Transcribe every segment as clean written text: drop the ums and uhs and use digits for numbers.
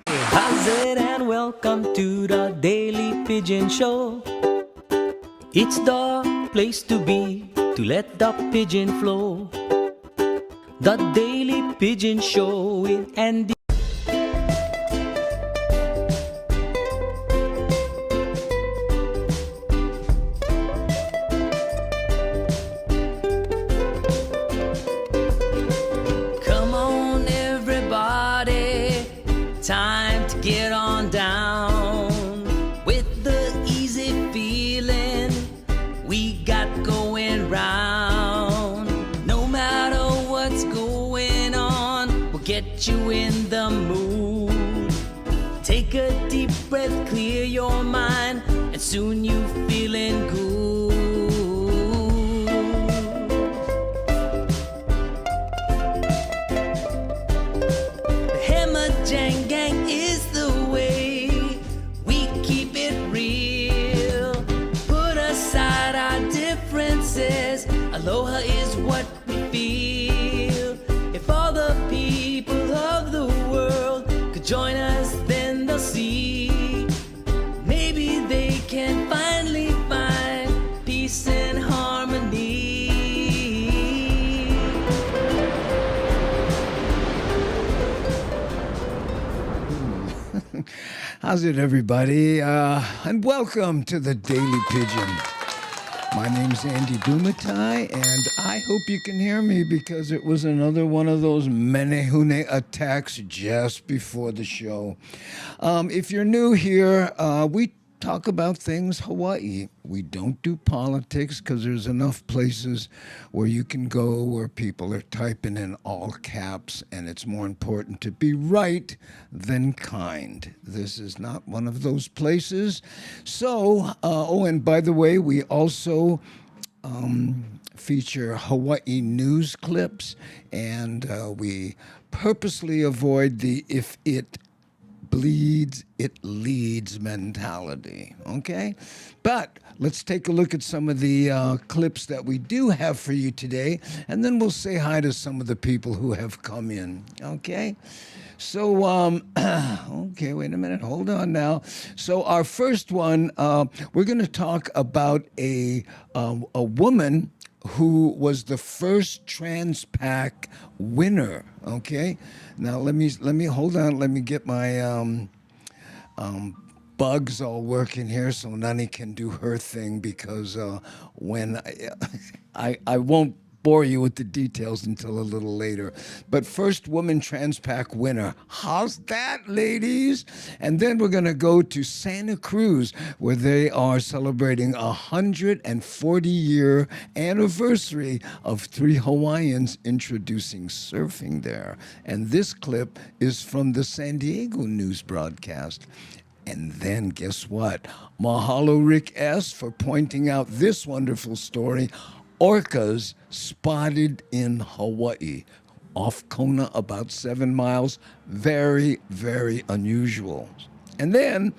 How's it and welcome to the Daily Pigeon Show. It's the place to be to let the pigeon flow. The Daily Pigeon Show with Andy. Come on everybody, time to get on down with the easy feeling we got going round. No matter what's going on, we'll get you in the mood. Take a deep breath, clear your mind, and soon you feeling good. The Hammer Jang Gang is the way we keep it real. Put aside our differences, aloha is what we feel. If all the people of the world could join us, then they'll see. Maybe they can finally find peace and harmony. How's it, everybody? And welcome to the Daily Pigeon. My name's Andy Bumatai, and I hope you can hear me because it was another one of those menehune attacks just before the show. If you're new here, we talk about things Hawaii. We don't do politics because there's enough places where you can go where people are typing in all caps, and it's more important to be right than kind. This is not one of those places. So, and by the way, we also feature Hawaii news clips, and we purposely avoid the if it bleeds, it leads mentality, okay? But let's take a look at some of the clips that we do have for you today, and then we'll say hi to some of the people who have come in, okay? So, okay, wait a minute, hold on now. So our first one, we're going to talk about a woman who was the first Transpac winner, okay? Now, let me hold on. Let me get my bugs all working here so Nani can do her thing, because when I won't bore you with the details until a little later. But first woman Transpac winner. How's that, ladies? And then we're going to go to Santa Cruz, where they are celebrating a 140-year anniversary of 3 Hawaiians introducing surfing there. And this clip is from the San Diego news broadcast. And then guess what? Mahalo, Rick S., for pointing out this wonderful story. Orcas spotted in Hawaii, off Kona, about 7 miles. Very, very unusual. And then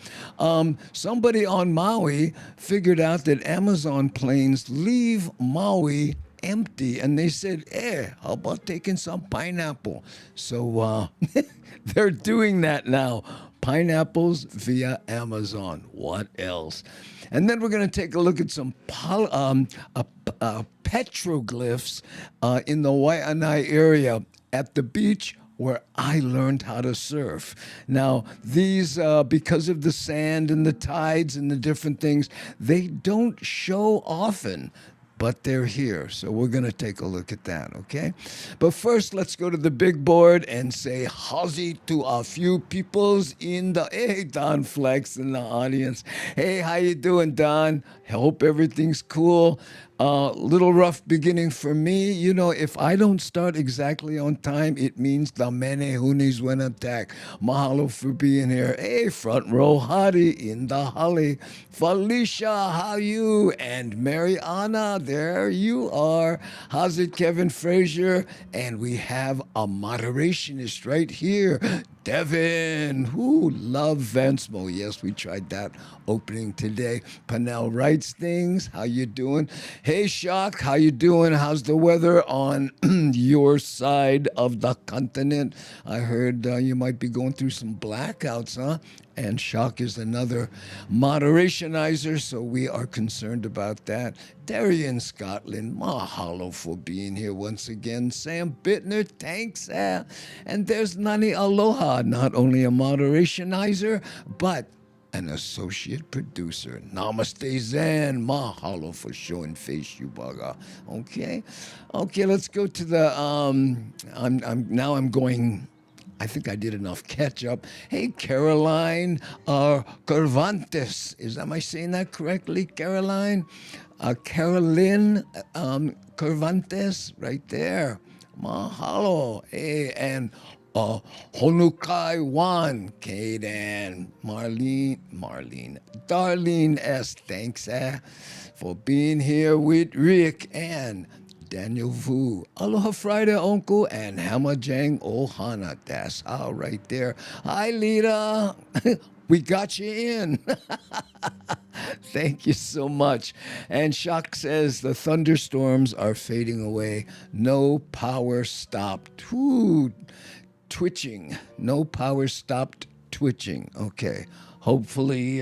somebody on Maui figured out that Amazon planes leave Maui empty, and they said, hey, how about taking some pineapple? So they're doing that now. Pineapples via Amazon. What else? And then we're going to take a look at some petroglyphs in the Waianae area at the beach where I learned how to surf. Now, these, because of the sand and the tides and the different things, they don't show often, but they're here. So we're going to take a look at that, okay? But first, let's go to the big board and say howzy to a few peoples in the, hey, Don Flex in the audience. Hey, how you doing, Don? I hope everything's cool. Little rough beginning for me. You know, if I don't start exactly on time, it means the menehunis went attack. Mahalo for being here. Hey, front row hottie in the holly. Felicia, how you? And Mariana, there you are. How's it, Kevin Frazier? And we have a moderationist right here. Devin, who love Vansmo. Yes, we tried that opening today. Panel writes things. How you doing? Hey, Shock, how you doing? How's the weather on your side of the continent? I heard you might be going through some blackouts, huh? And Shock is another moderationizer, so we are concerned about that. Derry in Scotland, mahalo for being here once again. Sam Bittner, thanks. And there's Nani Aloha, not only a moderationizer, but an associate producer. Namaste Zen, mahalo for showing face, Yubaga. Okay, let's go to the. I'm going. I think I did enough catch up. Hey, Caroline Cervantes. Am I saying that correctly, Caroline? Carolyn Cervantes, right there. Mahalo. Hey, and Honukai Wan, Kate and Darlene S. Thanks for being here with Rick and Daniel Vu. Aloha Friday, Uncle, and Hamajang Ohana. That's how right there. Hi, Lita. We got you in. Thank you so much. And Shock says the thunderstorms are fading away. No power stopped. Ooh, twitching. No power stopped twitching. Okay. Hopefully,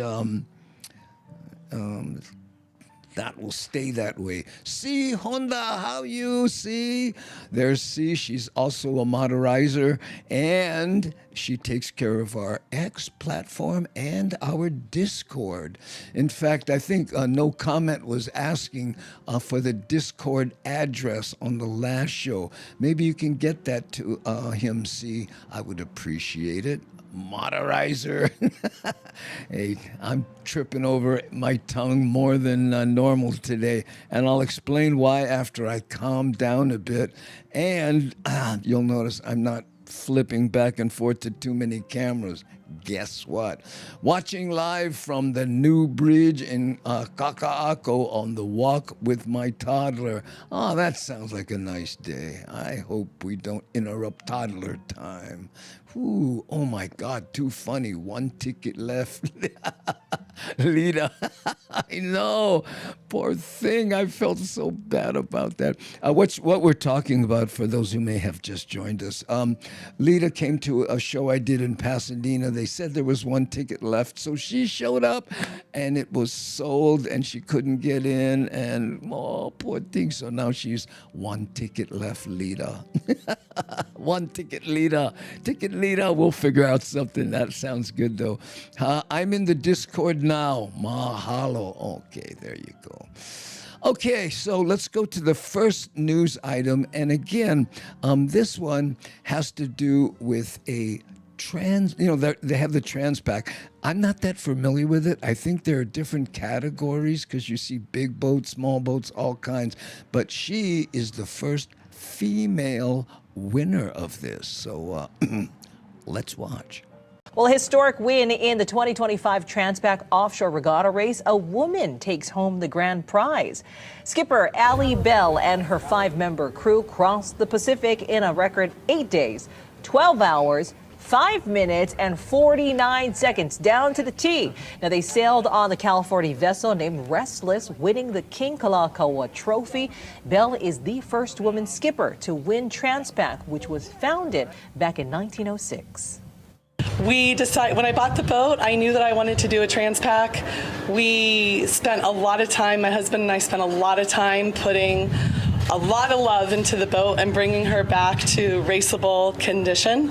that will stay that way. See, Honda, how you see? There's C. She's also a moderizer, and she takes care of our X platform and our Discord. In fact, I think No Comment was asking for the Discord address on the last show. Maybe you can get that to him, C. I would appreciate it. Moderizer. Hey, I'm tripping over my tongue more than normal today, and I'll explain why after I calm down a bit. And you'll notice I'm not flipping back and forth to too many cameras. Guess what? Watching live from the new bridge in Kaka'ako on the walk with my toddler. Oh, that sounds like a nice day. I hope we don't interrupt toddler time. Ooh, oh my God, too funny. One ticket left. Lita, I know. Poor thing. I felt so bad about that. What we're talking about, for those who may have just joined us, Lita came to a show I did in Pasadena. They said there was one ticket left, so she showed up, and it was sold, and she couldn't get in, and oh, poor thing. So now she's one ticket left, Lita. One ticket, Lita. Ticket, Lita. We'll figure out something. That sounds good, though. I'm in the Discord now. Mahalo. Okay, there you go. Okay, so let's go to the first news item. And again, this one has to do with a they have the Transpac. I'm not that familiar with it. I think there are different categories because you see big boats, small boats, all kinds. But she is the first female winner of this. So let's watch. Well, a historic win in the 2025 Transpac Offshore Regatta Race. A woman takes home the grand prize. Skipper Allie Bell and her 5-member crew crossed the Pacific in a record 8 days, 12 hours, 5 minutes and 49 seconds down to the T. Now, they sailed on the California vessel named Restless, winning the King Kalakaua Trophy. Bell is the first woman skipper to win Transpac, which was founded back in 1906. We decided, when I bought the boat, I knew that I wanted to do a Transpac. We spent a lot of time, my husband and I spent a lot of time putting a lot of love into the boat and bringing her back to raceable condition.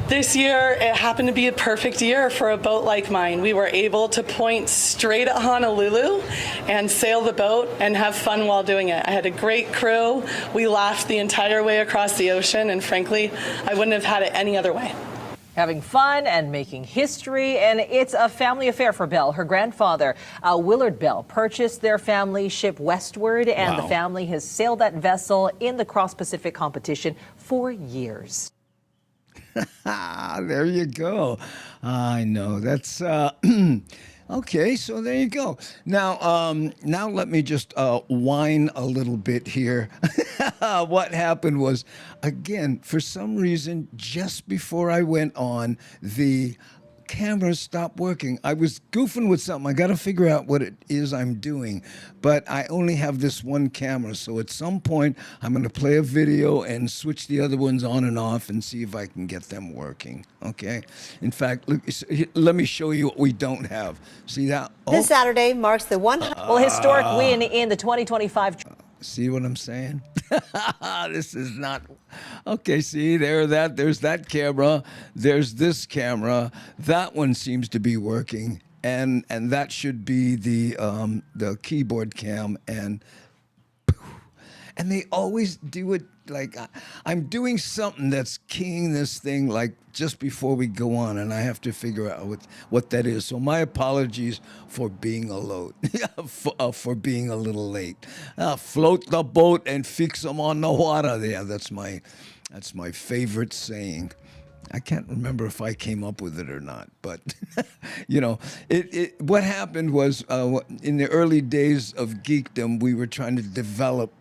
This year, it happened to be a perfect year for a boat like mine. We were able to point straight at Honolulu and sail the boat and have fun while doing it. I had a great crew. We laughed the entire way across the ocean, and frankly, I wouldn't have had it any other way. Having fun and making history, and it's a family affair for Bell. Her grandfather, Willard Bell, purchased their family ship Westward, and the family has sailed that vessel in the cross-Pacific competition for years. There you go. I know. That's Okay, so there you go. Now let me just whine a little bit here. What happened was, again, for some reason, just before I went on, the camera stopped working. I was goofing with something. I got to figure out what it is I'm doing, but I only have this one camera. So at some point, I'm going to play a video and switch the other ones on and off and see if I can get them working. Okay. In fact, look, let me show you what we don't have. See that? Oh, This Saturday marks the Well, historic win in the 2025. see what I'm saying? This is not okay. See there's that camera. There's this camera. That one seems to be working, and that should be the keyboard cam. And they always do it like I'm doing something that's keying this thing like just before we go on, and I have to figure out what that is. So my apologies for being for being a little late. Float the boat and fix them on the water. There, that's my favorite saying. I can't remember if I came up with it or not, but what happened was in the early days of geekdom, we were trying to develop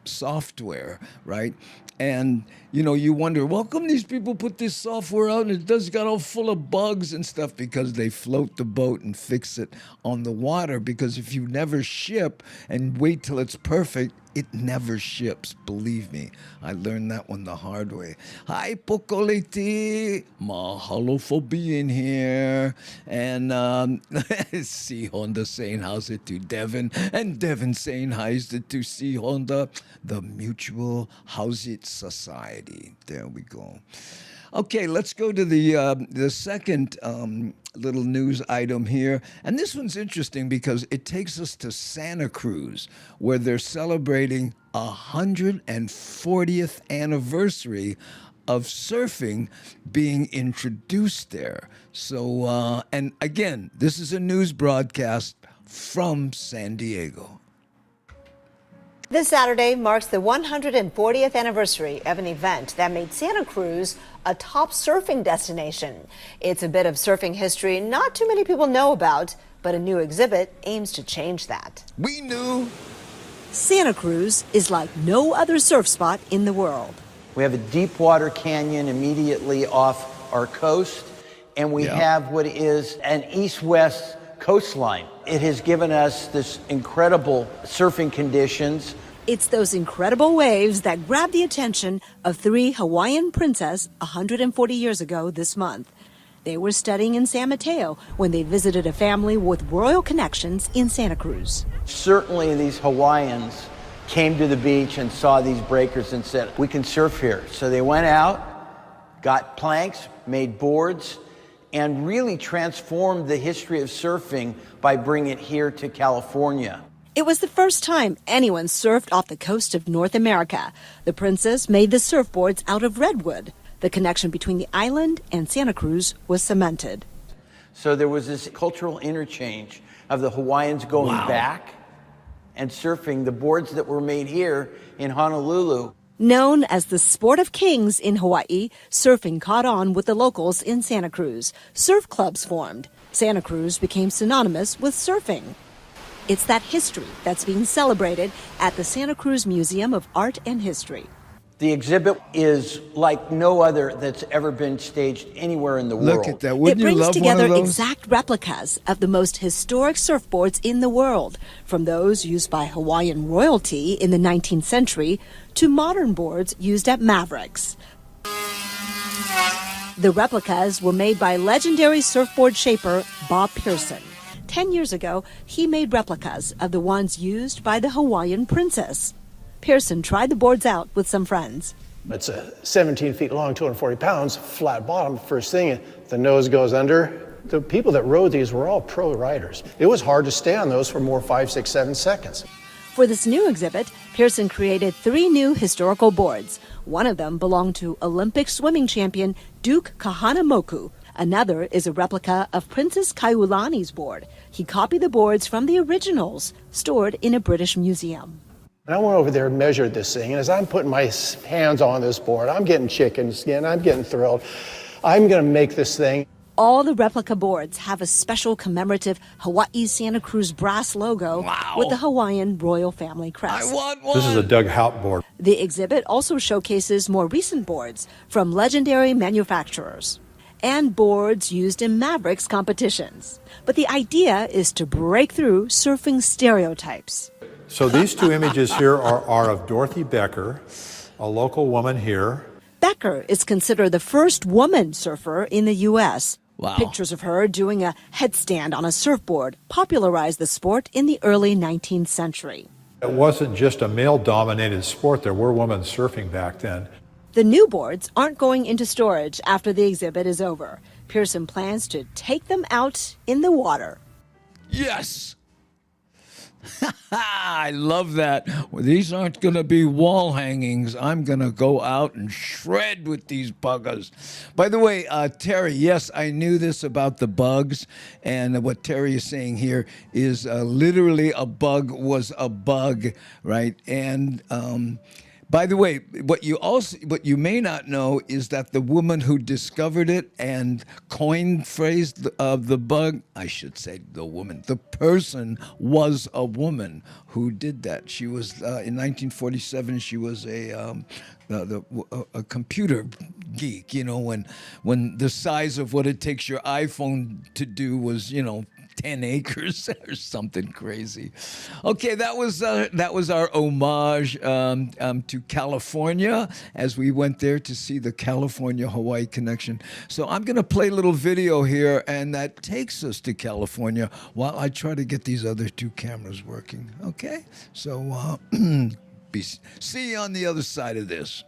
software, right? And you wonder, well, how come these people put this software out and it does got all full of bugs and stuff? Because they float the boat and fix it on the water. Because if you never ship and wait till it's perfect, it never ships. Believe me, I learned that one the hard way. Hi, Pokoleti. Mahalo for being here. And C Honda saying how's it to Devin, and Devin saying how's it to C Honda, the Mutual How's It Society. There we go. Okay, let's go to the second little news item here. And this one's interesting because it takes us to Santa Cruz, where they're celebrating 140th anniversary of surfing being introduced there. So, and again, this is a news broadcast from San Diego. This Saturday marks the 140th anniversary of an event that made Santa Cruz a top surfing destination. It's a bit of surfing history not too many people know about, but a new exhibit aims to change that. We knew. Santa Cruz is like no other surf spot in the world. We have a deep water canyon immediately off our coast, and we have what is an east-west coastline. It has given us this incredible surfing conditions. It's those incredible waves that grabbed the attention of three Hawaiian princes 140 years ago this month. They were studying in San Mateo when they visited a family with royal connections in Santa Cruz. Certainly these Hawaiians came to the beach and saw these breakers and said, we can surf here. So they went out, got planks, made boards, and really transformed the history of surfing by bringing it here to California. It was the first time anyone surfed off the coast of North America. The princes made the surfboards out of redwood. The connection between the island and Santa Cruz was cemented. So there was this cultural interchange of the Hawaiians going back and surfing the boards that were made here in Honolulu. Known as the sport of kings in Hawaii, surfing caught on with the locals in Santa Cruz. Surf clubs formed. Santa Cruz became synonymous with surfing. It's that history that's being celebrated at the Santa Cruz Museum of Art and History. The exhibit is like no other that's ever been staged anywhere in the world. Look at that. Wouldn't It you brings love together one of those? exact replicas of the most historic surfboards in the world, from those used by Hawaiian royalty in the 19th century to modern boards used at Mavericks. The replicas were made by legendary surfboard shaper Bob Pearson. 10 years ago, he made replicas of the ones used by the Hawaiian princess. Pearson tried the boards out with some friends. It's 17 feet long, 240 pounds, flat bottom. First thing, the nose goes under. The people that rode these were all pro riders. It was hard to stay on those for more 5, 6, 7 seconds. For this new exhibit, Pearson created 3 new historical boards. One of them belonged to Olympic swimming champion Duke Kahanamoku. Another is a replica of Princess Kaiulani's board. He copied the boards from the originals, stored in a British museum. And I went over there and measured this thing, and as I'm putting my hands on this board, I'm getting chicken skin, I'm getting thrilled. I'm going to make this thing. All the replica boards have a special commemorative Hawaii Santa Cruz brass logo with the Hawaiian royal family crest. I want one. This is a Doug Hout board. The exhibit also showcases more recent boards from legendary manufacturers and boards used in Mavericks competitions. But the idea is to break through surfing stereotypes. So these two images here are of Dorothy Becker, a local woman here. Becker is considered the first woman surfer in the U.S. Wow. Pictures of her doing a headstand on a surfboard popularized the sport in the early 19th century. It wasn't just a male-dominated sport. There were women surfing back then. The new boards aren't going into storage after the exhibit is over. Pearson plans to take them out in the water. Yes. I love that. Well, these aren't going to be wall hangings. I'm going to go out and shred with these buggers. By the way, Terry, yes, I knew this about the bugs. And what Terry is saying here is literally a bug was a bug, right? And by the way, what you may not know is that the woman who discovered it and coined phrase of the bug, I should say the woman, the person was a woman who did that. She was in 1947. She was a computer geek. You know, when the size of what it takes your iPhone to do was 10 acres or something crazy. Okay, that was our homage to California as we went there to see the California-Hawaii connection. So I'm going to play a little video here, and that takes us to California while I try to get these other two cameras working. Okay, so see you on the other side of this.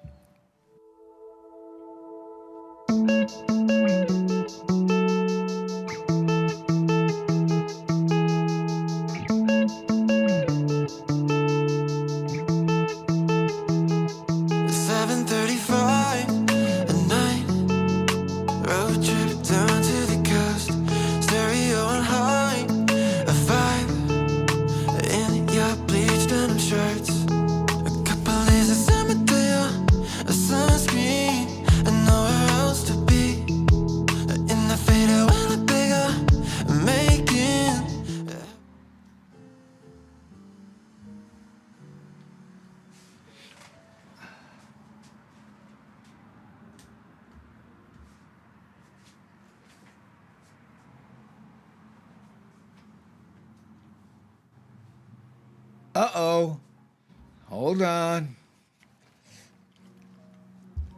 Uh-oh. Hold on.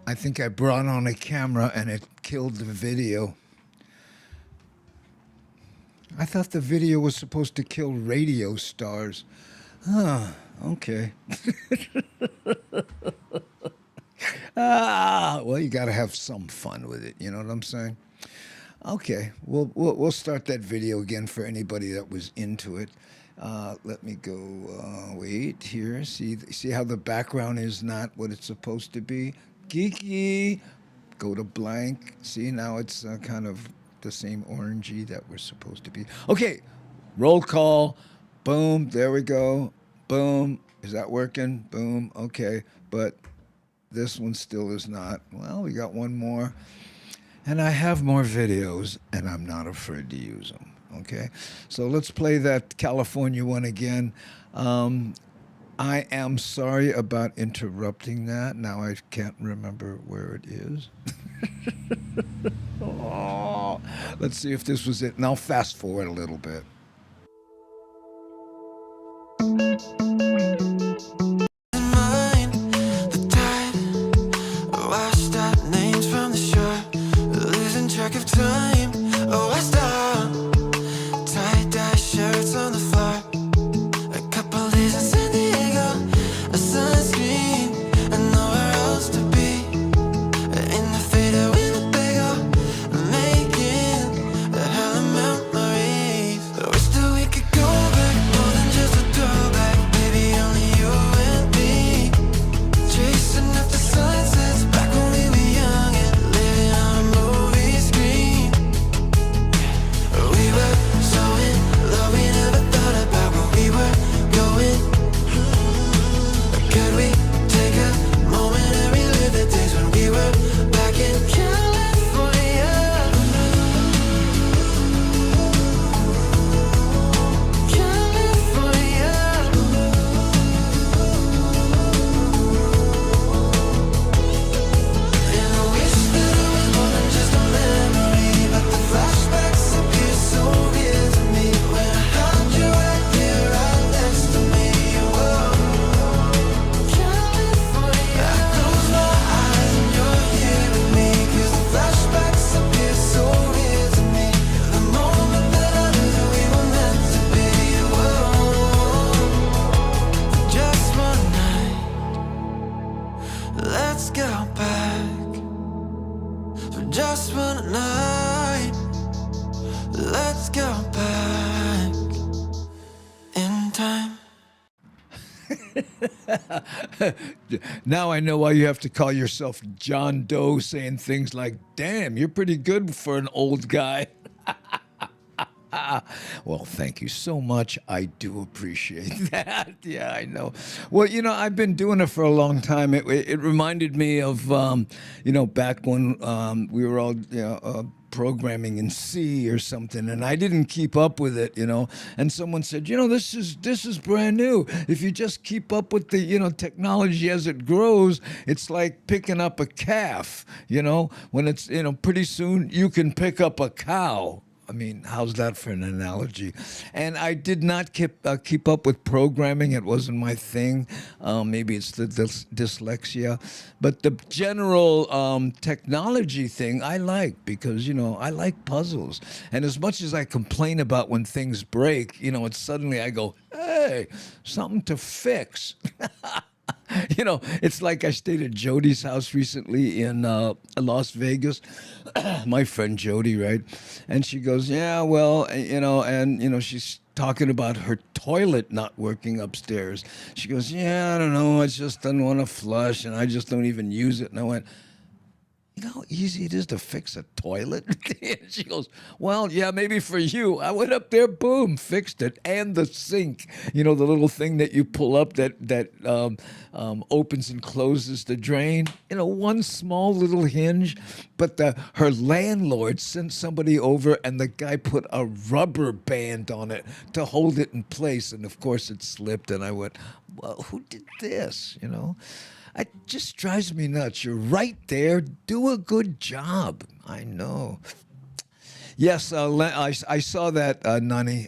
I think I brought on a camera and it killed the video. I thought the video was supposed to kill radio stars. Okay. Well, you got to have some fun with it. You know what I'm saying? Okay, we'll start that video again for anybody that was into it. Let me go, wait here, see how the background is not what it's supposed to be? Geeky, go to blank, see now it's kind of the same orangey that we're supposed to be. Okay, roll call, boom, there we go, boom, is that working? Boom, okay, but this one still is not. Well, we got one more, and I have more videos, and I'm not afraid to use them. Okay, so let's play that California one again. I am sorry about interrupting that. Now I can't remember where it is. Oh, let's see if this was it. And I'll fast forward a little bit. time. Now I know why you have to call yourself John Doe, saying things like, damn, you're pretty good for an old guy. Well, thank you so much. I do appreciate that. Yeah, I know. Well, you know, I've been doing it for a long time. It reminded me of, you know, back when we were all, you know, programming in C or something, and I didn't keep up with it, you know. And someone said, you know, this is brand new. If you just keep up with the, you know, technology as it grows, it's like picking up a calf, you know. When it's, you know, pretty soon you can pick up a cow. I mean, how's that for an analogy? And I did not keep up with programming. It wasn't my thing. Maybe it's the dyslexia. But the general technology thing I like because, you know, I like puzzles. And as much as I complain about when things break, you know, it's suddenly I go, hey, something to fix. You know, it's like I stayed at Jody's house recently in Las Vegas. My friend Jody, right? And she goes, yeah, well, you know, and, you know, she's talking about her toilet not working upstairs. She goes, yeah, I don't know. I just don't want to flush, and I just don't even use it. And I went, you know how easy it is to fix a toilet? And she goes, well, yeah, maybe for you. I went up there, boom, fixed it. And the sink, you know, the little thing that you pull up that opens and closes the drain. You know, one small little hinge. But her landlord sent somebody over, and the guy put a rubber band on it to hold it in place. And, of course, it slipped. And I went, well, who did this, you know? It just drives me nuts. You're right there. Do a good job. I know. Yes, I saw that, Nani,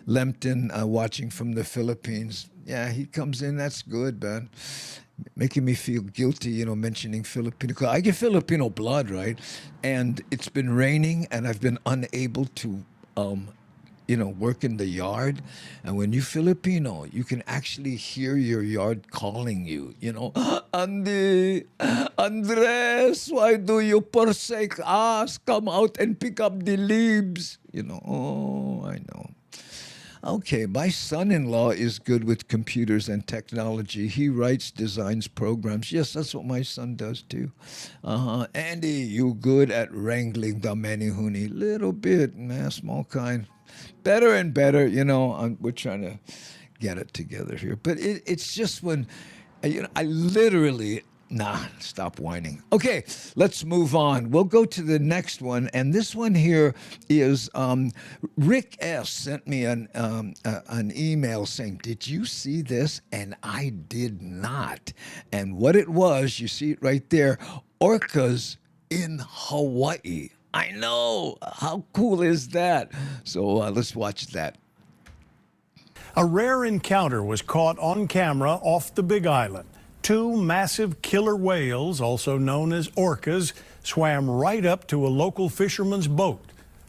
Lempton, watching from the Philippines. Yeah, he comes in. That's good, man. Making me feel guilty, you know, mentioning Filipino. I get Filipino blood, right? And it's been raining, and I've been unable to you know, work in the yard. And when you're Filipino, you can actually hear your yard calling you, you know, Andy, Andres, why do you forsake us? Come out and pick up the leaves. You know, oh, I know. Okay, my son-in-law is good with computers and technology. He writes, designs, programs. Yes, that's what my son does too. Andy, you good at wrangling the manihuni? Little bit, nah, small kind. Better and better, you know. We're trying to get it together here, but it's just when, you know, I literally. Nah, stop whining. Okay, let's move on. We'll go to the next one, and this one here is Rick S. sent me an email saying, "Did you see this?" And I did not. And what it was, you see it right there, orcas in Hawaii. I know. How cool is that? So let's watch that. A rare encounter was caught on camera off the Big Island. Two massive killer whales, also known as orcas, swam right up to a local fisherman's boat.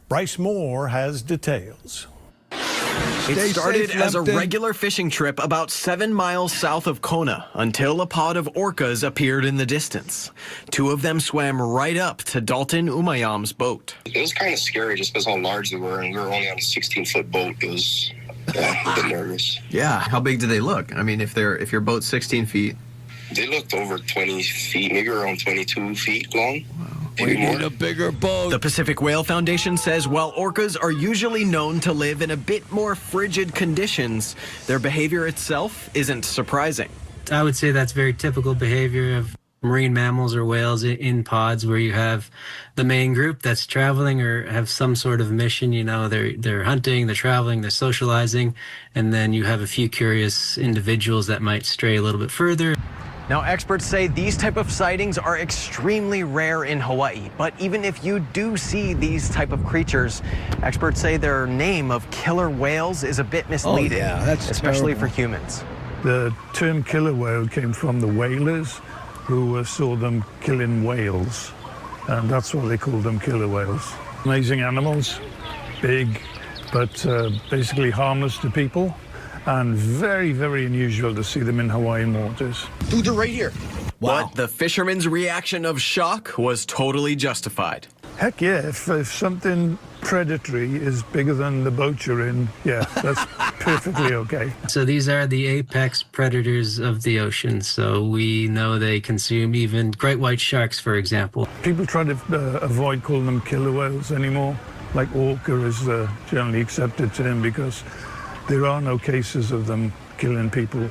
Bryce Moore has details. It started as a regular fishing trip about 7 miles south of Kona until a pod of orcas appeared in the distance. Two of them swam right up to Dalton Umayam's boat. It was kind of scary just because how large they were, and we were only on a 16-foot boat. It was a bit nervous. Yeah, how big do they look? I mean, if your boat's 16 feet. They looked over 20 feet, maybe around 22 feet long. Wow. We need a bigger boat. The Pacific Whale Foundation says while orcas are usually known to live in a bit more frigid conditions, their behavior itself isn't surprising. I would say that's very typical behavior of marine mammals or whales in pods, where you have the main group that's traveling or have some sort of mission. You know, they're hunting, they're traveling, they're socializing, and then you have a few curious individuals that might stray a little bit further. Now, experts say these type of sightings are extremely rare in Hawaii, but even if you do see these type of creatures, experts say their name of killer whales is a bit misleading, especially for humans. The term killer whale came from the whalers who saw them killing whales, and that's why they called them killer whales. Amazing animals, big, but basically harmless to people. And very, very unusual to see them in Hawaiian waters. Dude, they're right here. Wow. But the fisherman's reaction of shock was totally justified. Heck yeah, if something predatory is bigger than the boat you're in, yeah, that's perfectly okay. So these are the apex predators of the ocean. So we know they consume even great white sharks, for example. People try to avoid calling them killer whales anymore. Like orca is the generally accepted term because there are no cases of them killing people.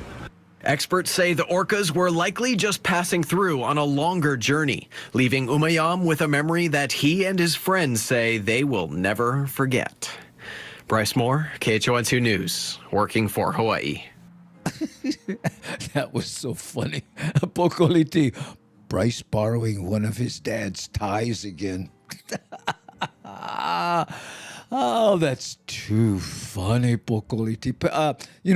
Experts say the orcas were likely just passing through on a longer journey, leaving Umayam with a memory that he and his friends say they will never forget. Bryce Moore, KHON2 News, working for Hawaii. That was so funny. Pokoliti, Bryce borrowing one of his dad's ties again. Oh, that's too funny, Pokoliti.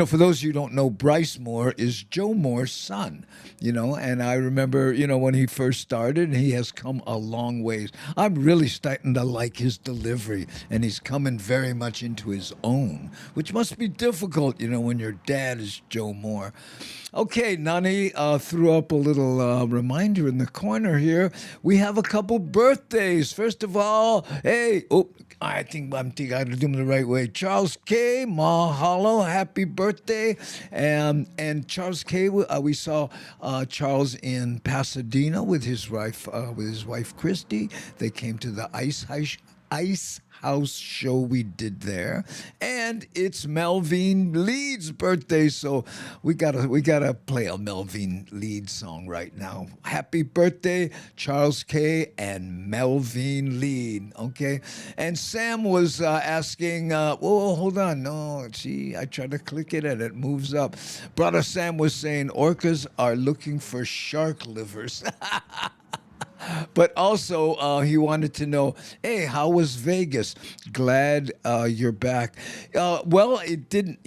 For those of you who don't know, Bryce Moore is Joe Moore's son, and I remember, when he first started, he has come a long ways. I'm really starting to like his delivery, and he's coming very much into his own, which must be difficult, when your dad is Joe Moore. Okay, Nani threw up a little reminder in the corner here. We have a couple birthdays. First of all, I think I'm got to do them the right way. Charles K. Mahalo, happy birthday. And Charles K. We saw Charles in Pasadena with his wife Christy. They came to the Ice House show we did there, and it's Melvin Leeds' birthday, so we gotta play a Melvin Leeds song right now. Happy birthday, Charles K. and Melvin Leeds. Okay, and Sam was asking. Hold on, no, see, I tried to click it and it moves up. Brother Sam was saying orcas are looking for shark livers. But also, he wanted to know, hey, how was Vegas? Glad you're back. Well, it didn't,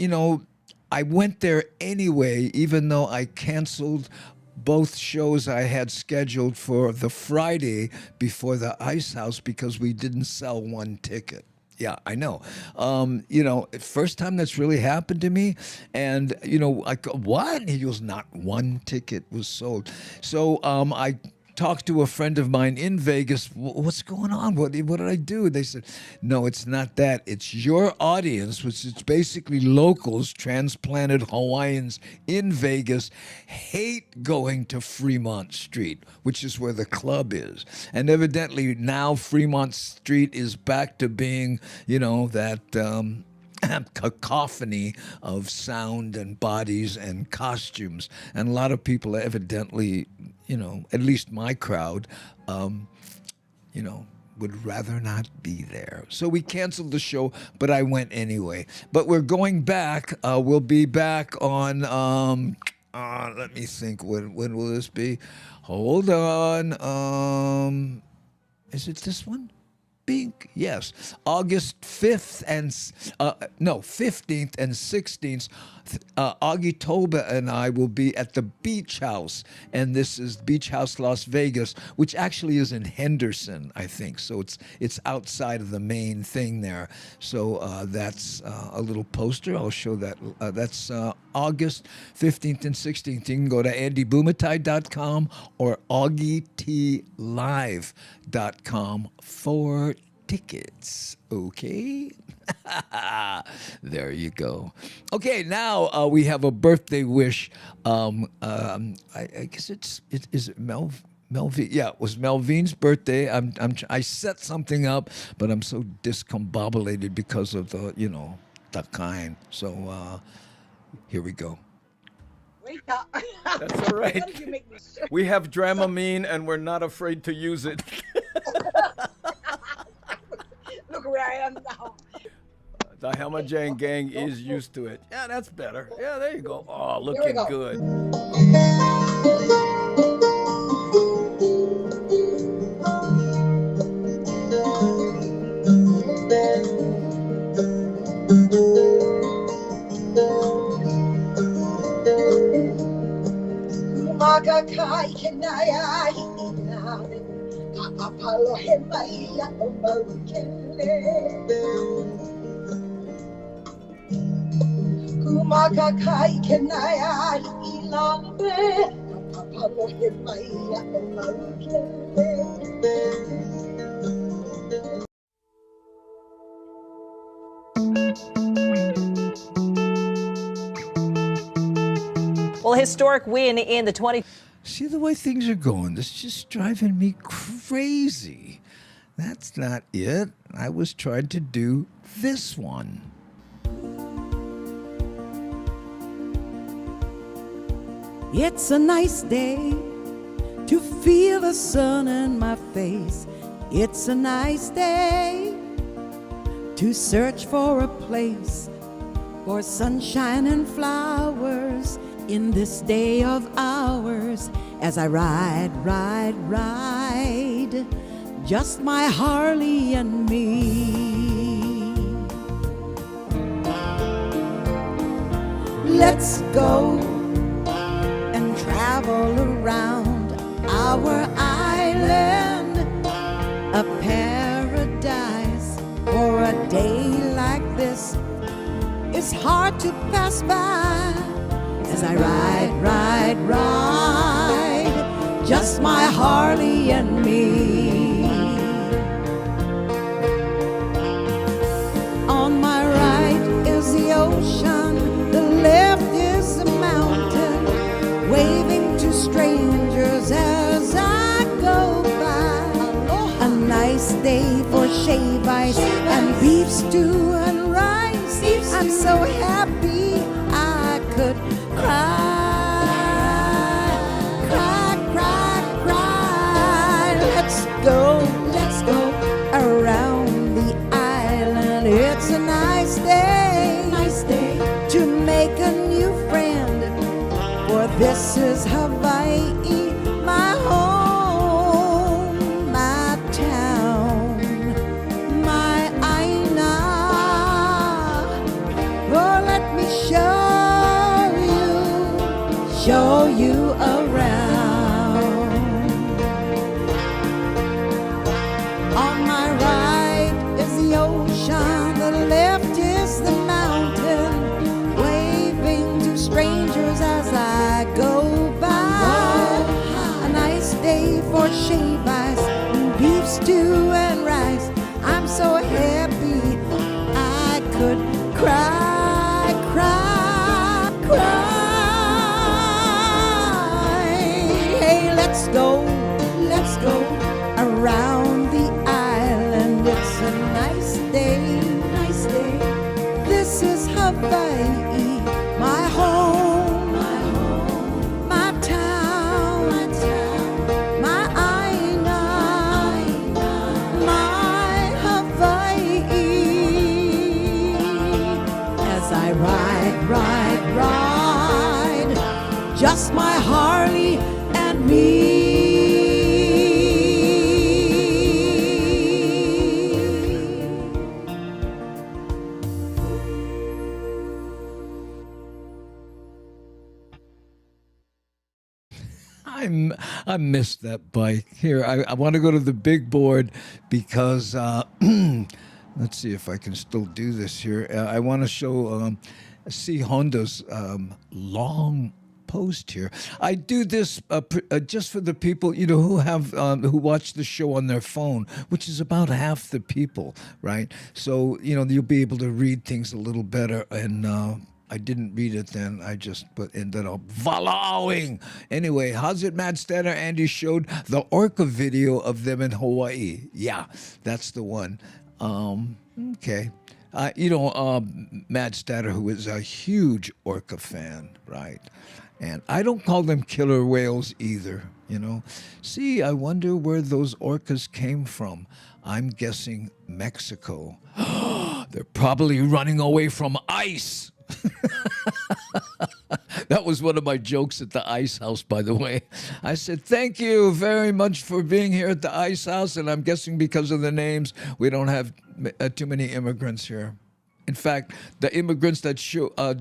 I went there anyway, even though I canceled both shows I had scheduled for the Friday before the Ice House because we didn't sell one ticket. Yeah, I know. First time that's really happened to me. And, I go, what? And he goes, not one ticket was sold. So I talked to a friend of mine in Vegas. What's going on? What did I do? They said, no, it's not that. It's your audience, which is basically locals, transplanted Hawaiians in Vegas, hate going to Fremont Street, which is where the club is. And evidently now Fremont Street is back to being, that cacophony of sound and bodies and costumes. And a lot of people evidently, at least my crowd, would rather not be there. So we canceled the show, but I went anyway. But we're going back. We'll be back on, let me think, when will this be? Hold on. Is it this one? Yes, August 5th and 15th and 16th, Augie Toba and I will be at the Beach House, and this is Beach House Las Vegas, which actually is in Henderson, I think. So it's outside of the main thing there. So that's a little poster. I'll show that. That's August 15th and 16th. You can go to andybumatai.com or augietlive.com for tickets. Okay? There you go. Okay, now we have a birthday wish. I guess is it Melvin? Yeah, it was Melvin's birthday. I set something up, but I'm so discombobulated because of the kind. So here we go. Wake up. That's all right. We have Dramamine, and we're not afraid to use it. Look where I am now. The Hamajang gang is used to it. Yeah, that's better. Yeah, there you go. Oh, looking good. Magakai kenaya inawe kapapalo hemaya omalukele Kumagakai kenaya inawe kapapalo hemaya omalukele Well, a historic win in the 20. See the way things are going. This is just driving me crazy. That's not it. I was trying to do this one. It's a nice day to feel the sun in my face. It's a nice day to search for a place for sunshine and flowers in this day of ours. As I ride, ride, ride, just my Harley and me. Let's go and travel around our island, a paradise. For a day like this, it's hard to pass by. As I ride, ride, ride, just my Harley and me. On my right is the ocean, the left is the mountain, waving to strangers as I go by. A nice day for shave ice and beef stew and rice. I'm so happy I could cry, cry, cry, cry. Let's go around the island. It's a nice day to make a new friend. For this is Hawaii, my home, my town, my Aina. Oh, let me show you around. On my right is the ocean, the left is the mountain, waving to strangers as I go by. A nice day for shave ice, and beef stew and rice. I'm so happy I could cry, cry, cry. Hey, let's go around the island. It's a nice day. This is Hawaii, my home, my town, my Aina, my Hawaii. As I ride, ride, ride, just my Harley and me. I missed that bike. Here, I want to go to the big board because, let's see if I can still do this here. I want to show, see Honda's long post here. I do this just for the people, who have, who watch the show on their phone, which is about half the people, right? So, you'll be able to read things a little better and, I didn't read it then. I just ended up following. Anyway, how's it, Matt Statter? Andy showed the orca video of them in Hawaii. Yeah, that's the one. Okay. Matt Statter, who is a huge orca fan, right? And I don't call them killer whales either, See, I wonder where those orcas came from. I'm guessing Mexico. They're probably running away from ice. That was one of my jokes at the Ice House, by the way. I said, thank you very much for being here at the Ice House, and I'm guessing because of the names, we don't have too many immigrants here. In fact, the immigrants that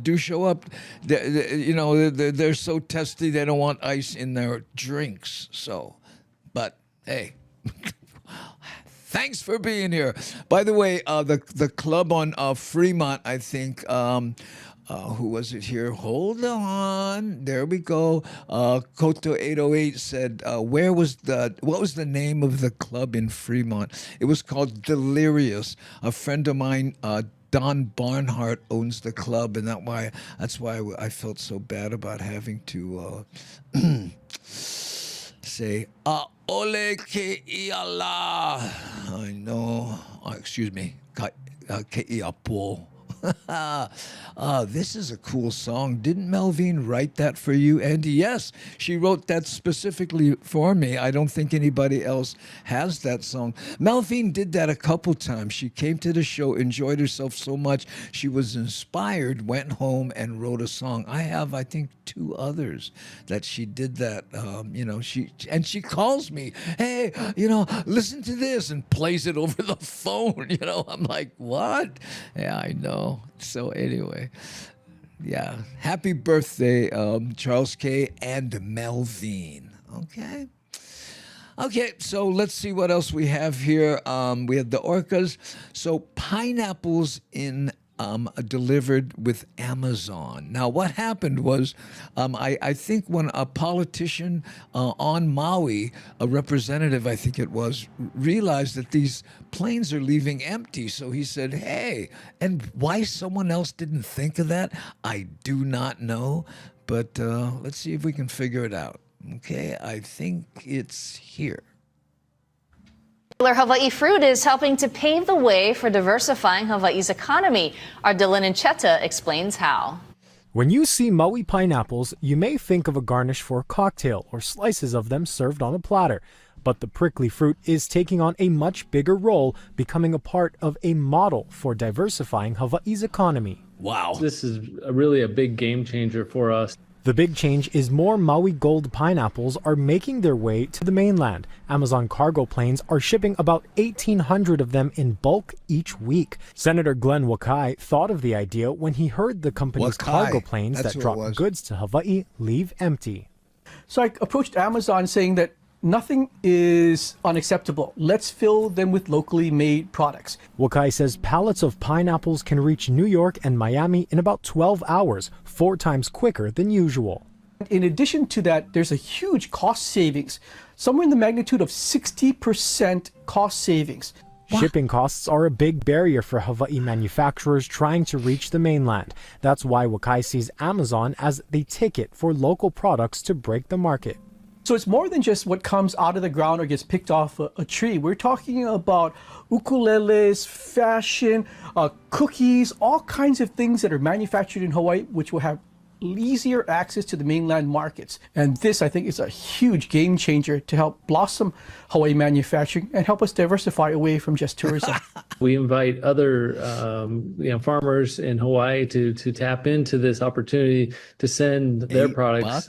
do show up, they're so testy, they don't want ice in their drinks. So, but hey. Thanks for being here. By the way, the club on Fremont, I think, who was it here? Hold on. There we go. Koto 808 said, what was the name of the club in Fremont? It was called Delirious. A friend of mine Don Barnhart owns the club, and that's why I felt so bad about having to say ole ke iala. I know. Excuse me. Ke iapo. This is a cool song. Didn't Melvine write that for you, Andy? Yes, she wrote that specifically for me. I don't think anybody else has that song. Melvine did that a couple times. She came to the show, enjoyed herself so much, she was inspired, went home and wrote a song. I have, I think, 2 others that she did that. She calls me, hey, listen to this, and plays it over the phone. I'm like, what? Yeah, I know. So anyway, yeah. Happy birthday, Charles K. and Melvine. Okay, so let's see what else we have here. We have the Orcas. So pineapples delivered with Amazon. Now, what happened was, I think when a politician on Maui, a representative, I think it was, realized that these planes are leaving empty. So he said, hey, and why someone else didn't think of that, I do not know. But let's see if we can figure it out. Okay, I think it's here. Hawaii fruit is helping to pave the way for diversifying Hawaii's economy. Our Dylan Encheta explains how. When you see Maui pineapples, you may think of a garnish for a cocktail or slices of them served on a platter. But the prickly fruit is taking on a much bigger role, becoming a part of a model for diversifying Hawaii's economy. Wow. This is really a big game changer for us. The big change is more Maui Gold pineapples are making their way to the mainland. Amazon cargo planes are shipping about 1,800 of them in bulk each week. Senator Glenn Wakai thought of the idea when he heard the company's cargo planes that drop goods to Hawaii leave empty. So I approached Amazon saying that nothing is unacceptable. Let's fill them with locally made products. Wakai says pallets of pineapples can reach New York and Miami in about 12 hours, 4 times quicker than usual. In addition to that, there's a huge cost savings, somewhere in the magnitude of 60% cost savings. Shipping costs are a big barrier for Hawaii manufacturers trying to reach the mainland. That's why Wakai sees Amazon as the ticket for local products to break the market. So it's more than just what comes out of the ground or gets picked off a tree. We're talking about ukuleles, fashion, cookies, all kinds of things that are manufactured in Hawaii, which will have easier access to the mainland markets. And this, I think, is a huge game changer to help blossom Hawaii manufacturing and help us diversify away from just tourism. We invite other farmers in Hawaii to tap into this opportunity to send their products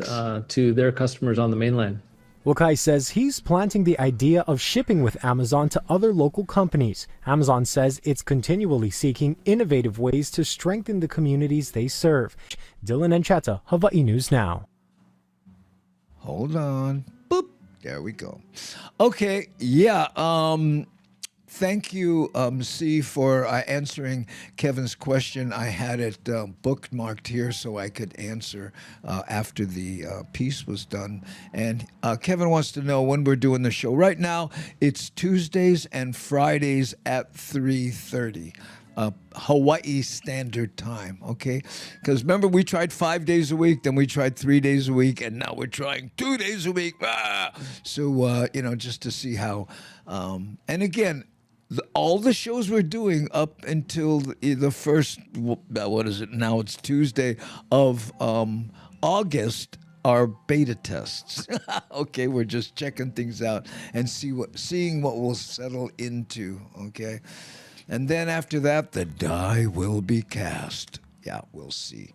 to their customers on the mainland. Wakai says he's planting the idea of shipping with Amazon to other local companies. Amazon says it's continually seeking innovative ways to strengthen the communities they serve. Dylan Encheta, Hawaii News Now. Hold on. Boop. There we go. Okay. Yeah. Thank you, C, for answering Kevin's question. I had it bookmarked here so I could answer after the piece was done. And Kevin wants to know when we're doing the show. Right now, it's Tuesdays and Fridays at 3:30. Hawaii Standard Time, okay? Because remember, we tried 5 days a week, then we tried 3 days a week, and now we're trying 2 days a week. So, just to see how. And again, all the shows we're doing up until the first, what is it now? It's Tuesday of August are beta tests. Okay, we're just checking things out and seeing what we'll settle into, okay? And then after that, the die will be cast. Yeah, we'll see.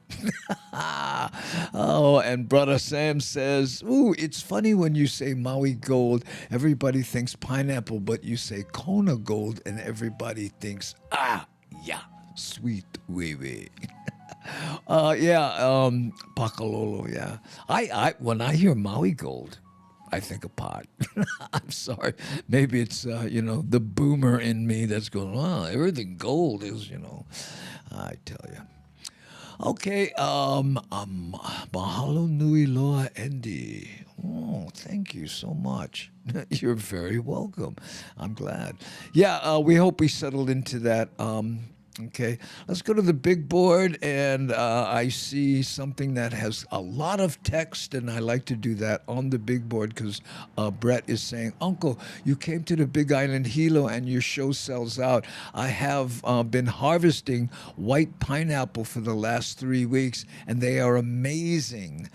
Oh, and Brother Sam says, ooh, it's funny when you say Maui Gold, everybody thinks pineapple, but you say Kona Gold, and everybody thinks, yeah, sweet wee. Pakalolo, yeah. I when I hear Maui Gold, I think of pot. I'm sorry. Maybe it's, the boomer in me that's going, everything gold is, I tell you. Okay, mahalo nui loa Andy. Oh, thank you so much. You're very welcome. I'm glad. Yeah, we hope we settled into that. Okay, let's go to the big board, and I see something that has a lot of text, and I like to do that on the big board because Brett is saying, Uncle, you came to the Big Island Hilo and your show sells out. I have been harvesting white pineapple for the last 3 weeks, and they are amazing.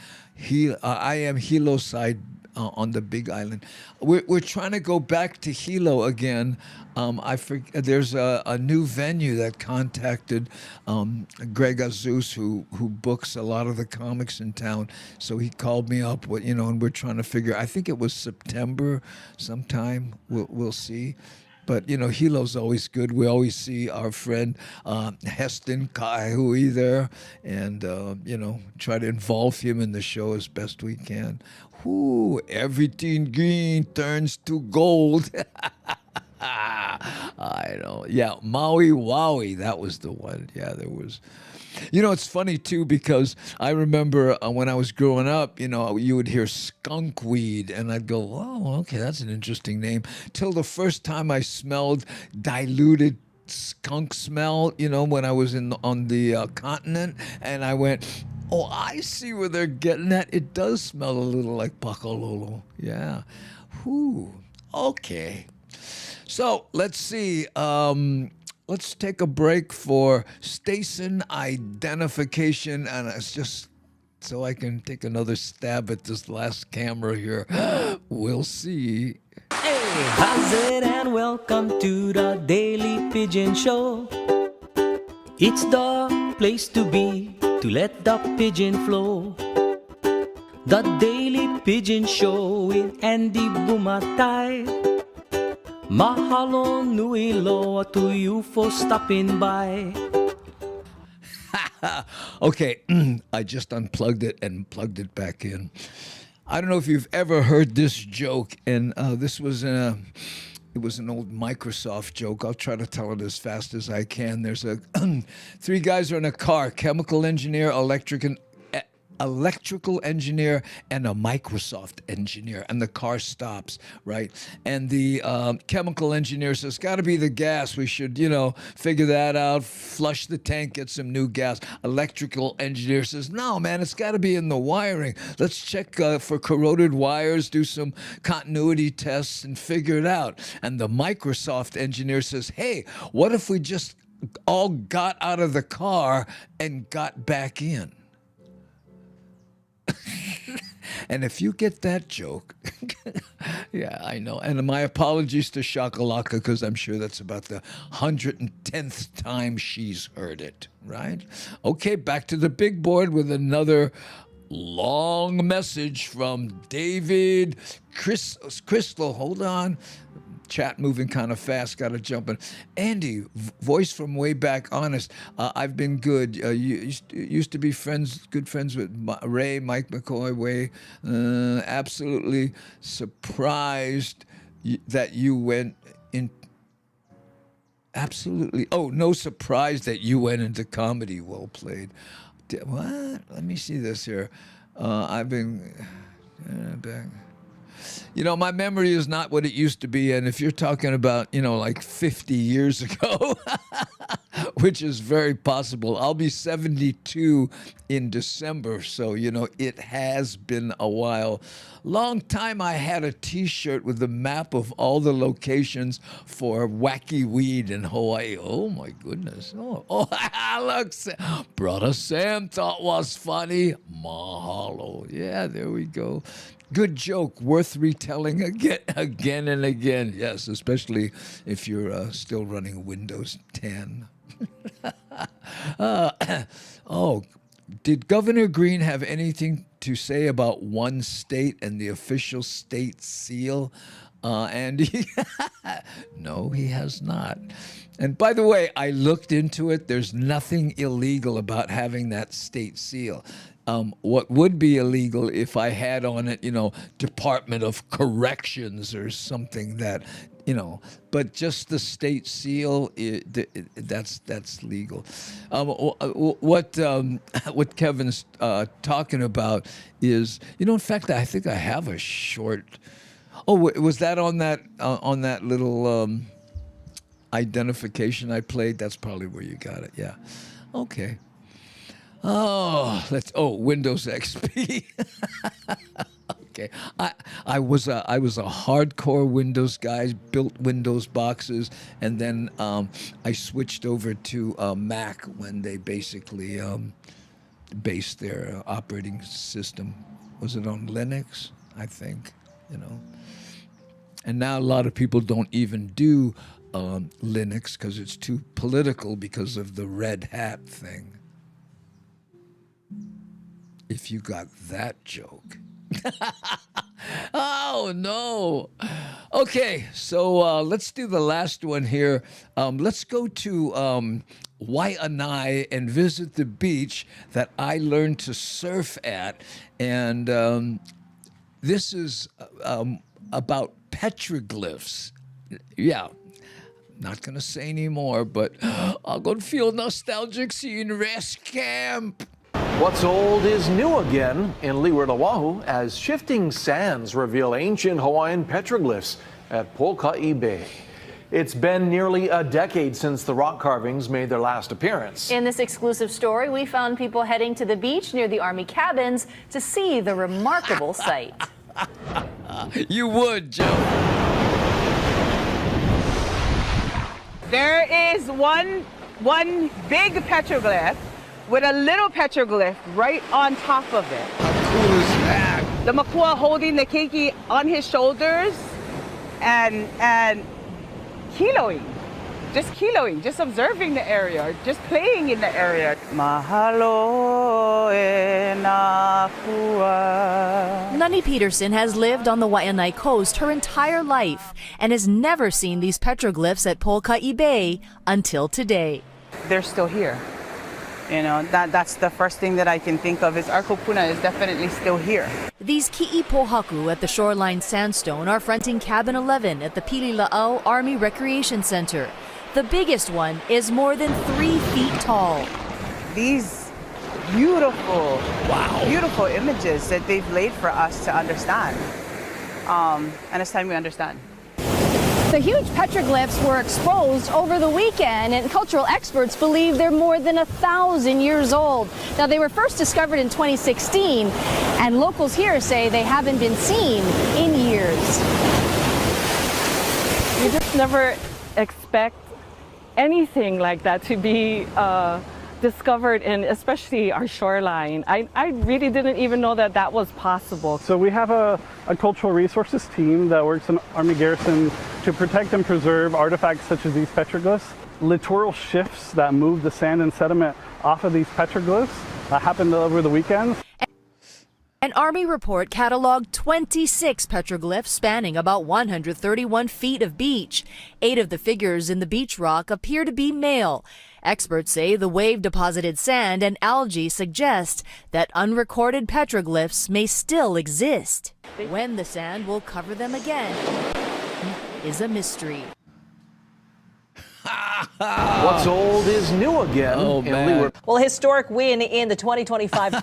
I am Hilo side on the Big Island. We're trying to go back to Hilo again. There's a new venue that contacted Greg Azus, who books a lot of the comics in town. So he called me up, and we're trying to figure. I think it was September sometime. We'll see. But, Hilo's always good. We always see our friend Heston Kaihui there and, try to involve him in the show as best we can. Whoo, everything green turns to gold. I know. Yeah, Maui Wowie, that was the one. Yeah, there was. It's funny, too, because I remember when I was growing up, you would hear skunkweed, and I'd go, oh, okay, that's an interesting name. Till the first time I smelled diluted skunk smell, when I was on the continent, and I went, oh, I see where they're getting at. It does smell a little like pakalolo. Yeah. Whew. Okay. So, let's see. Let's take a break for station identification, and it's just so I can take another stab at this last camera here. We'll see. Hey, how's it, and welcome to the Daily Pigeon Show. It's the place to be to let the pigeon flow. The Daily Pigeon Show with Andy Bumatai. Mahalo nui loa to you for stopping by. Okay, I just unplugged it and plugged it back in. I don't know if you've ever heard this joke, and this was it was an old Microsoft joke. I'll try to tell it as fast as I can. There's 3 guys are in a car: chemical engineer, electrical engineer, and a Microsoft engineer, and the car stops, right? And the chemical engineer says, gotta be the gas. We should, figure that out, flush the tank, get some new gas. Electrical engineer says, no, man, it's gotta be in the wiring. Let's check for corroded wires, do some continuity tests, and figure it out. And the Microsoft engineer says, hey, what if we just all got out of the car and got back in? And if you get that joke, yeah, I know. And my apologies to Shakalaka, because I'm sure that's about the 110th time she's heard it, right? Okay, back to the big board with another long message from David Crystal. Hold on. Chat moving kind of fast, got to jump in. Andy, voice from way back, honest. I've been good. You used to be good friends with Ray, Mike McCoy, Way. Absolutely surprised that you went in. Absolutely. Oh, no surprise that you went into comedy. Well played. What? Let me see this here. I've been back. My memory is not what it used to be. And if you're talking about, like 50 years ago, which is very possible, I'll be 72 in December. So, it has been a while. Long time I had a T-shirt with the map of all the locations for wacky weed in Hawaii. Oh, my goodness. Oh, look, Brother Sam thought was funny. Mahalo. Yeah, there we go. Good joke, worth retelling again and again. Yes, especially if you're still running Windows 10. Did Governor Green have anything to say about one state and the official state seal? Andy? No, he has not. And by the way, I looked into it. There's nothing illegal about having that state seal. What would be illegal if I had on it, Department of Corrections or something that, but just the state seal, that's legal. What Kevin's talking about is, in fact, I think I have a short. Oh, was that on that little identification I played. That's probably where you got it. Yeah. Okay. Windows XP. Okay. I was a hardcore Windows guy, built Windows boxes, and then I switched over to Mac when they basically based their operating system. Was it on Linux? I think, And now a lot of people don't even do Linux because it's too political because of the Red Hat thing. If you got that joke. Oh, no. Okay, so let's do the last one here. Let's go to Waianae and visit the beach that I learned to surf at. And this is about petroglyphs. Yeah. Not going to say anymore, but I'm going to feel nostalgic seeing rest camp. What's old is new again in Leeward, Oahu, as shifting sands reveal ancient Hawaiian petroglyphs at Pokai Bay. It's been nearly a decade since the rock carvings made their last appearance. In this exclusive story, we found people heading to the beach near the Army cabins to see the remarkable sight. You would, Joe. There is one big petroglyph with a little petroglyph right on top of it. How cool is that? The makua holding the keiki on his shoulders and kiloing, just observing the area, just playing in the area. Mahalo e na kua. Nani Peterson has lived on the Waianae coast her entire life and has never seen these petroglyphs at Pokai Bay until today. They're still here. That's the first thing that I can think of is our kupuna is definitely still here. These ki'i pohaku at the shoreline sandstone are fronting Cabin 11 at the Pilila'au Army Recreation Center. The biggest one is more than 3 feet tall. These beautiful images that they've laid for us to understand. And it's time we understand. The huge petroglyphs were exposed over the weekend, and cultural experts believe they're more than 1,000 years old. Now, they were first discovered in 2016, and locals here say they haven't been seen in years. You just never expect anything like that to be discovered in especially our shoreline. I really didn't even know that that was possible. So we have a cultural resources team that works in Army garrison to protect and preserve artifacts such as these petroglyphs. Littoral shifts that move the sand and sediment off of these petroglyphs happened over the weekends. An Army report cataloged 26 petroglyphs spanning about 131 feet of beach. 8 of the figures in the beach rock appear to be male. Experts say the wave-deposited sand and algae suggest that unrecorded petroglyphs may still exist. When the sand will cover them again is a mystery. What's old is new again in Leeward. Well, a historic win in the 2025.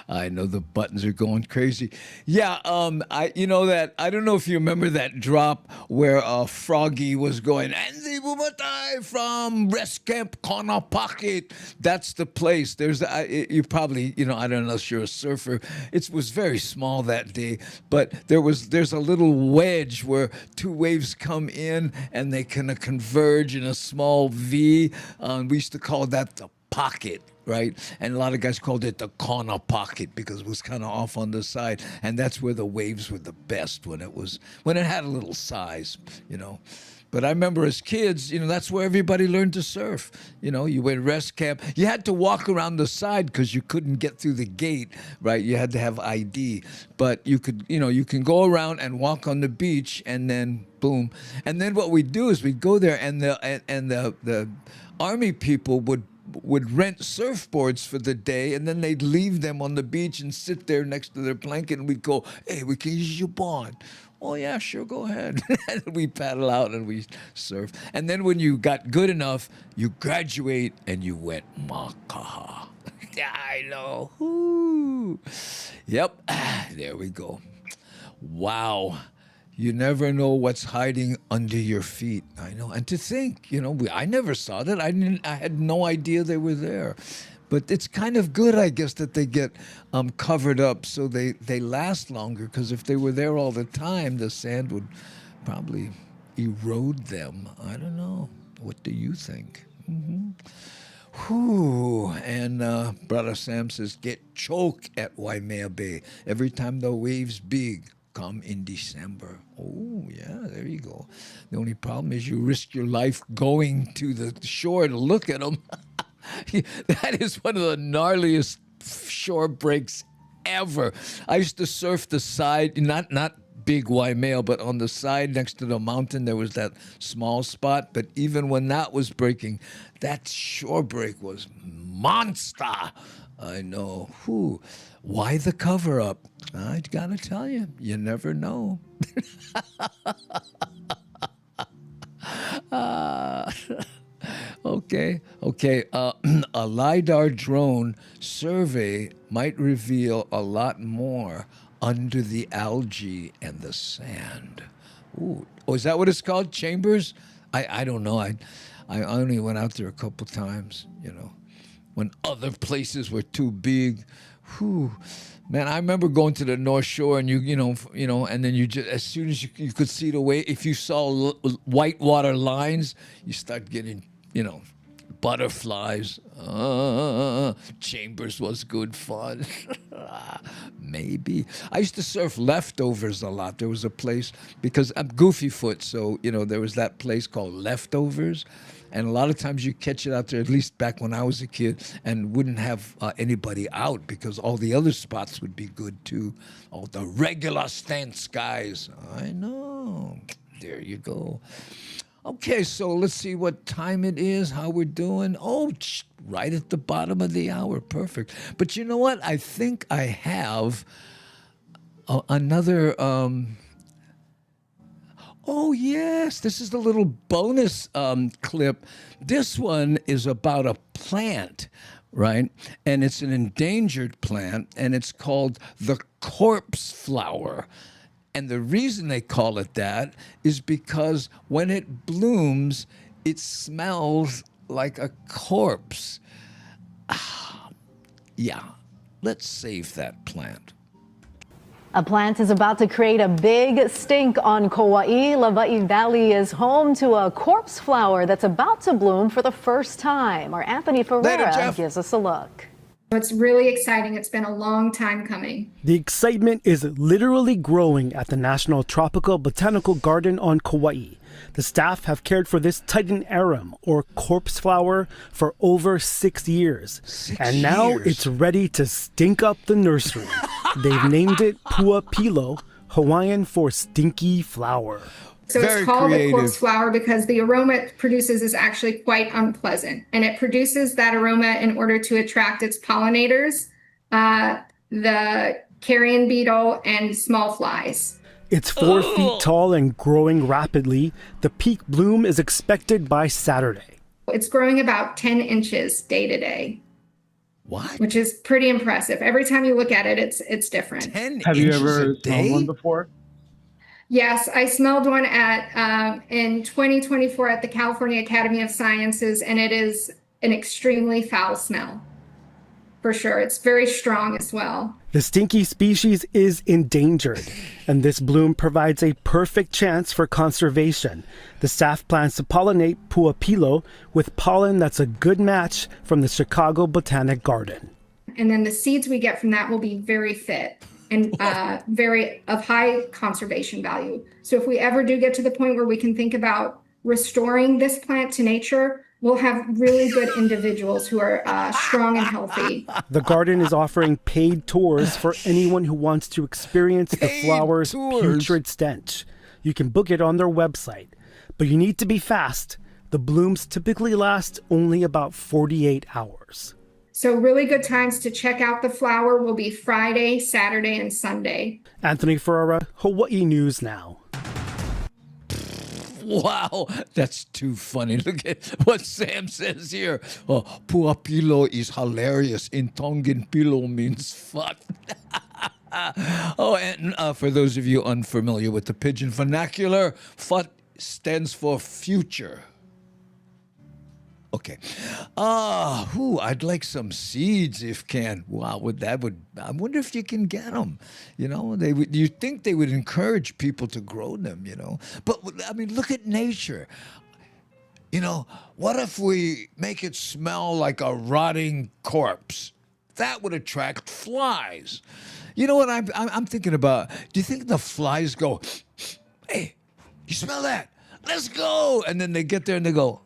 I know the buttons are going crazy. Yeah, I don't know if you remember that drop where Froggy was going, and the Bumatai from Rest Camp Corner Pocket. That's the place. You probably, I don't know unless you're a surfer. It was very small that day, but there's a little wedge where 2 waves come in and they kind of converge in a small V. We used to call that the pocket. Right? And a lot of guys called it the corner pocket because it was kind of off on the side. And that's where the waves were the best when it had a little size, But I remember as kids, that's where everybody learned to surf. You went rest camp. You had to walk around the side because you couldn't get through the gate, right? You had to have ID. But you could, you can go around and walk on the beach and then boom. And then what we'd do is we'd go there and the Army people would rent surfboards for the day, and then they'd leave them on the beach and sit there next to their blanket, and we'd go, hey, we can use your board. Oh, yeah, sure, go ahead. And we paddle out and we surf. And then when you got good enough, you graduate and you went makaha. I know. Ooh. Yep, there we go. Wow. You never know what's hiding under your feet. I know. And to think, I never saw that. I had no idea they were there. But it's kind of good, I guess, that they get covered up so they last longer, because if they were there all the time, the sand would probably erode them. I don't know. What do you think? Mm-hmm. Whew. And Brother Sam says, get choke at Waimea Bay. Every time the waves big, come in December. Oh, yeah, there you go. The only problem is you risk your life going to the shore to look at them. That is one of the gnarliest shore breaks ever. I used to surf the side, not big Waimea, but on the side next to the mountain, there was that small spot. But even when that was breaking, that shore break was monster. I know. Whew. Why the cover up? I gotta tell you, you never know. Okay. A LiDAR drone survey might reveal a lot more under the algae and the sand. Ooh. Oh, is that what it's called? Chambers? I don't know. I only went out there a couple times, when other places were too big. Whew. Man, I remember going to the North Shore, and you know, and then you just, as soon as you could see the way, if you saw white water lines, you start getting, butterflies. Chambers was good fun. Maybe. I used to surf Leftovers a lot. There was a place, because I'm goofy foot, so, there was that place called Leftovers. And a lot of times you catch it out there, at least back when I was a kid, and wouldn't have anybody out, because all the other spots would be good too. All the regular stance guys. I know. There you go. Okay, so let's see what time it is, how we're doing. Oh, right at the bottom of the hour. Perfect. But you know what? I think I have another... Oh, yes, this is the little bonus clip. This one is about a plant, right? And it's an endangered plant, and it's called the corpse flower. And the reason they call it that is because when it blooms, it smells like a corpse. Yeah, let's save that plant. A plant is about to create a big stink on Kauai. Lawai'i Valley is home to a corpse flower that's about to bloom for the first time. Our Anthony Ferreira gives us a look. It's really exciting. It's been a long time coming. The excitement is literally growing at the National Tropical Botanical Garden on Kauai. The staff have cared for this Titan arum, or corpse flower, for over 6 years. And now it's ready to stink up the nursery. They've named it Puapilo, Hawaiian for stinky flower. So it's called a corpse flower because the aroma it produces is actually quite unpleasant. And it produces that aroma in order to attract its pollinators, the carrion beetle, and small flies. It's 4 feet tall and growing rapidly. The peak bloom is expected by Saturday. It's growing about 10 inches day to day. What? Which is pretty impressive. Every time you look at it, it's different. 10 Have you inches ever a day? smelled one before? Yes, I smelled one in 2024 at the California Academy of Sciences, and it is an extremely foul smell. For sure. It's very strong as well. The stinky species is endangered, and this bloom provides a perfect chance for conservation. The staff plans to pollinate Puapilo with pollen that's a good match from the Chicago Botanic Garden. And then the seeds we get from that will be very fit and very of high conservation value. So if we ever do get to the point where we can think about restoring this plant to nature, we'll have really good individuals who are strong and healthy. The garden is offering paid tours for anyone who wants to experience the flower's putrid stench. You can book it on their website, but you need to be fast. The blooms typically last only about 48 hours. So really good times to check out the flower will be Friday, Saturday, and Sunday. Anthony Ferreira, Hawaii News Now. Wow, that's too funny. Look at what Sam says here. Puapilo is hilarious. In Tongan, pilo means fuck. Oh, and for those of you unfamiliar with the Pidgin vernacular, FUT stands for future. Okay. I'd like some seeds if can. Wow, I wonder if you can get them. You know, you'd think they would encourage people to grow them, you know. But, I mean, look at nature. You know, what if we make it smell like a rotting corpse? That would attract flies. You know what I'm thinking about? Do you think the flies go, hey, you smell that? Let's go. And then they get there and they go,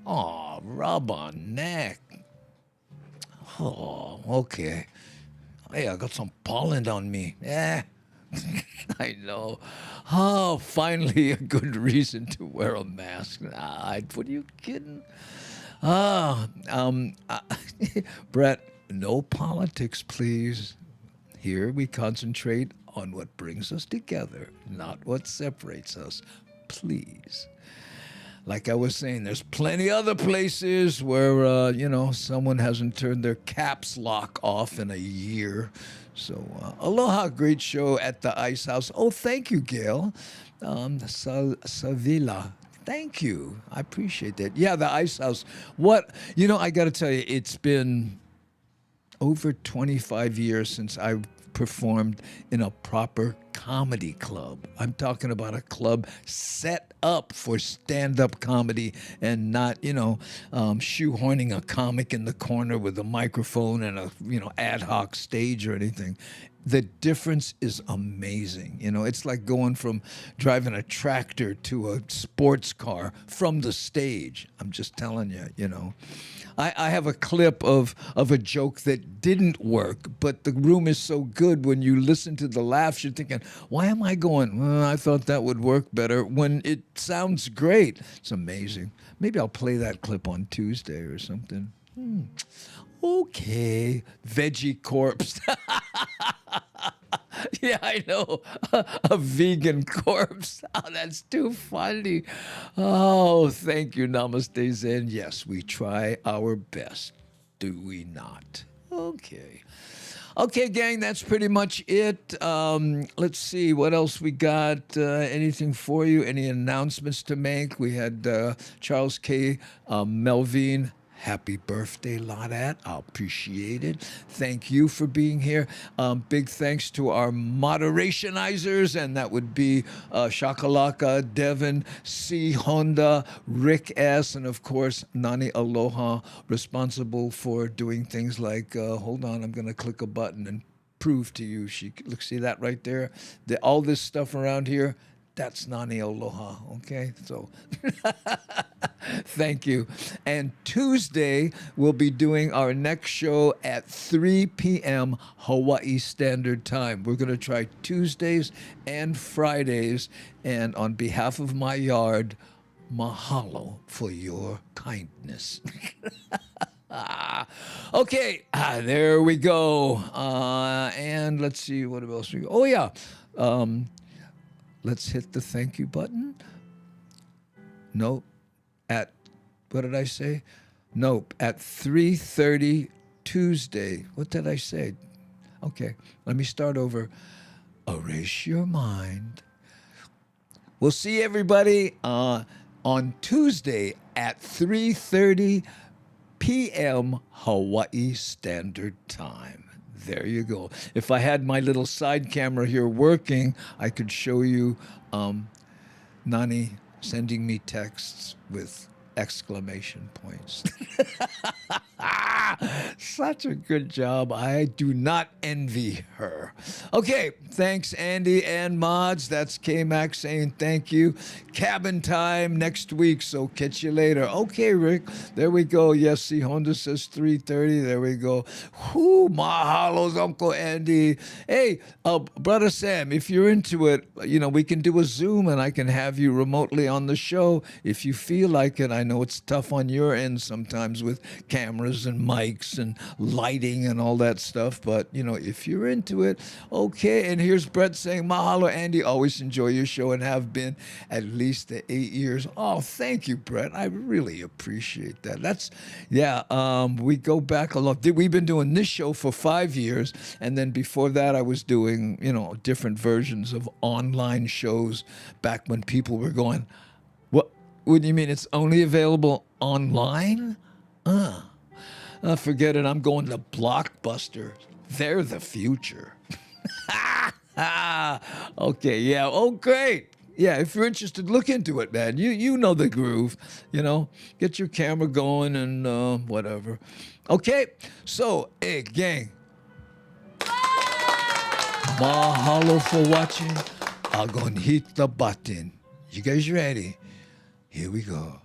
oh, rub on neck. Oh, okay. Hey, I got some pollen on me. Yeah, I know. Oh, finally a good reason to wear a mask. What are you kidding? Brett, no politics, please. Here we concentrate on what brings us together, not what separates us. Please. Like I was saying, there's plenty other places where, someone hasn't turned their caps lock off in a year. So, aloha, great show at the Ice House. Oh, thank you, Gail. Savila. Thank you. I appreciate that. Yeah, the Ice House. I got to tell you, it's been over 25 years since I performed in a proper comedy club. I'm talking about a club set up for stand-up comedy and not, shoehorning a comic in the corner with a microphone and a, ad hoc stage or anything. The difference is amazing. It's like going from driving a tractor to a sports car from the stage. I'm just telling you, I have a clip of a joke that didn't work, but the room is so good when you listen to the laughs, you're thinking, why am I going, well, I thought that would work better when it sounds great. It's amazing. Maybe I'll play that clip on Tuesday or something. Okay. Veggie corpse. Yeah, I know. A vegan corpse. Oh, that's too funny. Oh, thank you, Namaste Zen. Yes, we try our best. Do we not? Okay. Okay, gang, that's pretty much it. Let's see what else we got. Anything for you? Any announcements to make? We had Charles K. Melvin. Happy birthday, Laudat. I appreciate it. Thank you for being here. Big thanks to our moderationizers, and that would be Shakalaka, Devin, C. Honda, Rick S., and of course, Nani Aloha, responsible for doing things like, hold on, I'm going to click a button and prove to you. Look, see that right there? All this stuff around here, that's Nani Aloha, okay? So, thank you. And Tuesday, we'll be doing our next show at 3 p.m. Hawaii Standard Time. We're going to try Tuesdays and Fridays. And on behalf of my yard, mahalo for your kindness. Okay, there we go. And let's see what else we got. Oh, yeah. Let's hit the thank you button. Nope. What did I say? Nope. At 3:30 Tuesday. What did I say? Okay, let me start over. Erase your mind. We'll see everybody on Tuesday at 3:30 p.m. Hawaii Standard Time. There you go. If I had my little side camera here working, I could show you Nani sending me texts with exclamation points. Such a good job. I do not envy her. Okay, thanks, Andy and Mods. That's K-Mac saying thank you. Cabin time next week, so catch you later. Okay, Rick, there we go. Yes, see, Honda says 3:30. There we go. Whoo, mahalos, Uncle Andy. Hey, Brother Sam, if you're into it, we can do a Zoom and I can have you remotely on the show if you feel like it. I know it's tough on your end sometimes with cameras cameras and mics and lighting and all that stuff. But, you know, if you're into it, okay. And here's Brett saying, mahalo, Andy. Always enjoy your show and have been at least the 8 years. Oh, thank you, Brett. I really appreciate that. That's, we go back a lot. We've been doing this show for 5 years. And then before that, I was doing, you know, different versions of online shows back when people were going, what do you mean it's only available online? Forget it. I'm going to Blockbuster. They're the future. Okay, yeah. Oh, great. Yeah, if you're interested, look into it, man. You know the groove. You know, get your camera going and whatever. Okay, so, hey, gang. Mahalo for watching. I'm going to hit the button. You guys ready? Here we go.